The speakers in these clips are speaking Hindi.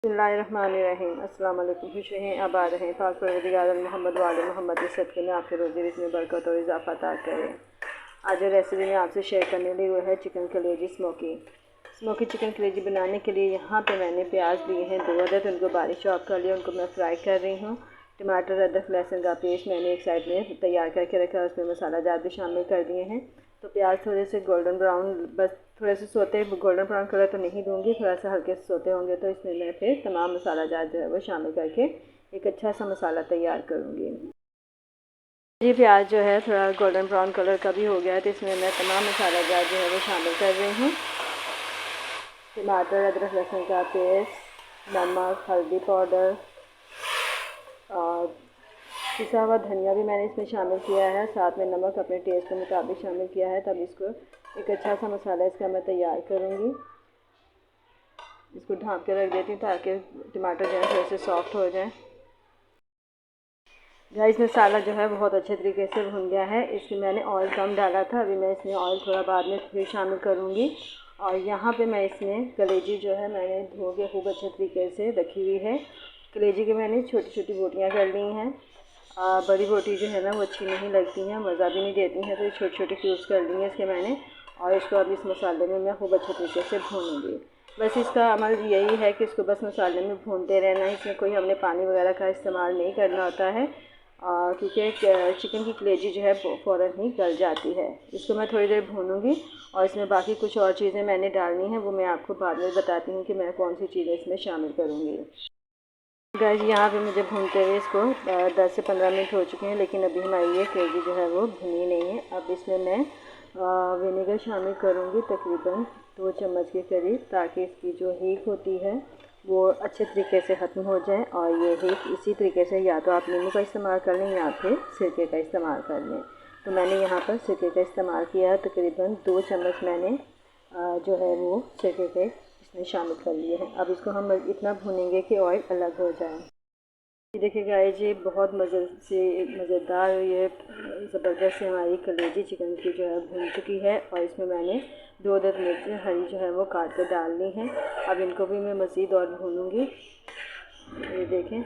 बिस्मिल्लाहिर्रहमानिर्रहीम। अस्सलाम वालेकुम। खुश रहें, आबाद रहें। पाक परवरदिगार मोहम्मद वाले मोहम्मद के सदक़े में आपके रोज़ी में बरकत और इजाफ़ा अता करें। आज जो रेसिपी मैं आपसे शेयर करने लगी वो है चिकन कलेजी स्मोकी चिकन कलेजी बनाने के लिए यहाँ पे मैंने प्याज लिए हैं 2 अदद, उनको बारीक चॉप कर लिया, उनको मैं फ्राई कर रही हूँ। टमाटर, अदरक, लहसुन का पेस्ट मैंने एक साइड में तैयार करके रखा है, उसमें मसाला जार भी शामिल कर दिए हैं। तो प्याज थोड़े से गोल्डन ब्राउन, बस थोड़े से सोते, गोल्डन ब्राउन कलर तो नहीं दूंगी, थोड़ा सा हल्के से सोते होंगे तो इसमें मैं फिर तमाम मसाला जार जो है वो शामिल करके एक अच्छा सा मसाला तैयार करूँगी। ये प्याज जो है थोड़ा गोल्डन ब्राउन कलर का भी हो गया है, तो इसमें मैं तमाम मसाला जार जो है वो शामिल कर रही हूँ। टमाटर, अदरक, लहसुन का पेस्ट, नमक, हल्दी पाउडर और पिसा हुआ धनिया भी मैंने इसमें शामिल किया है। साथ में नमक अपने टेस्ट के मुताबिक शामिल किया है। तब इसको एक अच्छा सा मसाला इसका मैं तैयार करूँगी। इसको ढाँप के रख देती हूँ ताकि टमाटर जो है थोड़े से सॉफ्ट हो जाए। गाइस मसाला जो है बहुत अच्छे तरीके से भुन गया है। इसमें मैंने ऑयल कम डाला था, अभी मैं इसमें ऑयल थोड़ा बाद में फिर शामिल करूँगी। और यहाँ पे मैं इसमें कलेजी जो है मैंने धो के खूब अच्छे तरीके से रखी हुई है। कलेजी की मैंने छोटी छोटी बोटियाँ कर ली हैं। बड़ी बोटी जो है ना वो अच्छी नहीं लगती हैं, मज़ा भी नहीं देती हैं, तो ये छोटे छोटे क्यूब्स कर ली हैं इसके मैंने। और इसको अब इस मसाले में मैं खूब अच्छे तरीके से भूनूँगी। बस इसका अमल यही है कि इसको बस मसाले में भूनते रहना है। इसमें कोई हमने पानी वगैरह का इस्तेमाल नहीं करना होता है, क्योंकि चिकन की कलेजी जो है फ़ौरन ही गल जाती है। इसको मैं थोड़ी देर भूनूँगी और इसमें बाकी कुछ और चीज़ें मैंने डालनी हैं, वो मैं आपको बाद में बताती हूँ कि मैं कौन सी चीज़ें इसमें शामिल करूँगी। गाइस यहाँ पे मुझे भूनते हुए इसको 10 से 15 मिनट हो चुके हैं, लेकिन अभी हमारी ये कलेजी जो है वो भुनी नहीं है। अब इसमें मैं विनेगर शामिल करूँगी तकरीबन 2 चम्मच के करीब, ताकि इसकी जो हीट होती है वो अच्छे तरीके से ख़त्म हो जाए। और ये हीट इसी तरीके से या तो आप नींबू का इस्तेमाल कर लें या फिर सिरके का इस्तेमाल कर लें। तो मैंने यहाँ पर सिरके का इस्तेमाल किया है। तकरीबन 2 चम्मच मैंने जो है वो सिरके के इसमें शामिल कर लिए हैं। अब इसको हम इतना भूनेंगे कि ऑयल अलग हो जाए। ये देखिए गाइस, ये बहुत मज़ेदार ये ज़बरदस्त से हमारी कलेजी चिकन की जो है भून चुकी है। और इसमें मैंने 2 अदद मिर्च हरी जो है वो काट कर डाल ली हैं। अब इनको भी मैं मज़ीद और भूनूँगी। ये देखें,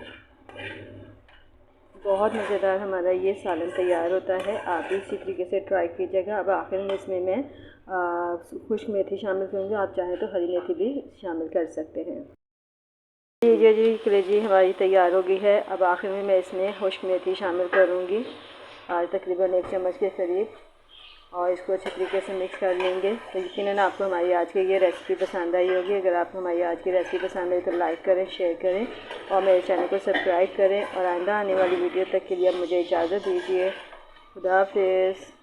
बहुत मज़ेदार हमारा ये सालन तैयार होता है। आप भी इसी तरीके से ट्राई कीजिएगा। अब आखिर में इसमें मैं खुश्क मेथी शामिल करूँगी, आप चाहें तो हरी मेथी भी शामिल कर सकते हैं। जी कलेजी हमारी तैयार हो गई है। अब आखिर में मैं इसमें खुश्क मेथी शामिल करूँगी और तकरीबन 1 चम्मच के करीब, और इसको अच्छे तरीके से मिक्स कर लेंगे। तो यकीनन आपको हमारी आज की ये रेसिपी पसंद आई होगी। अगर आपको हमारी आज की रेसिपी पसंद आई तो लाइक करें, शेयर करें और मेरे चैनल को सब्सक्राइब करें। और आइंदा आने वाली वीडियो तक के लिए अब मुझे इजाज़त दीजिए। खुदा हाफिज़।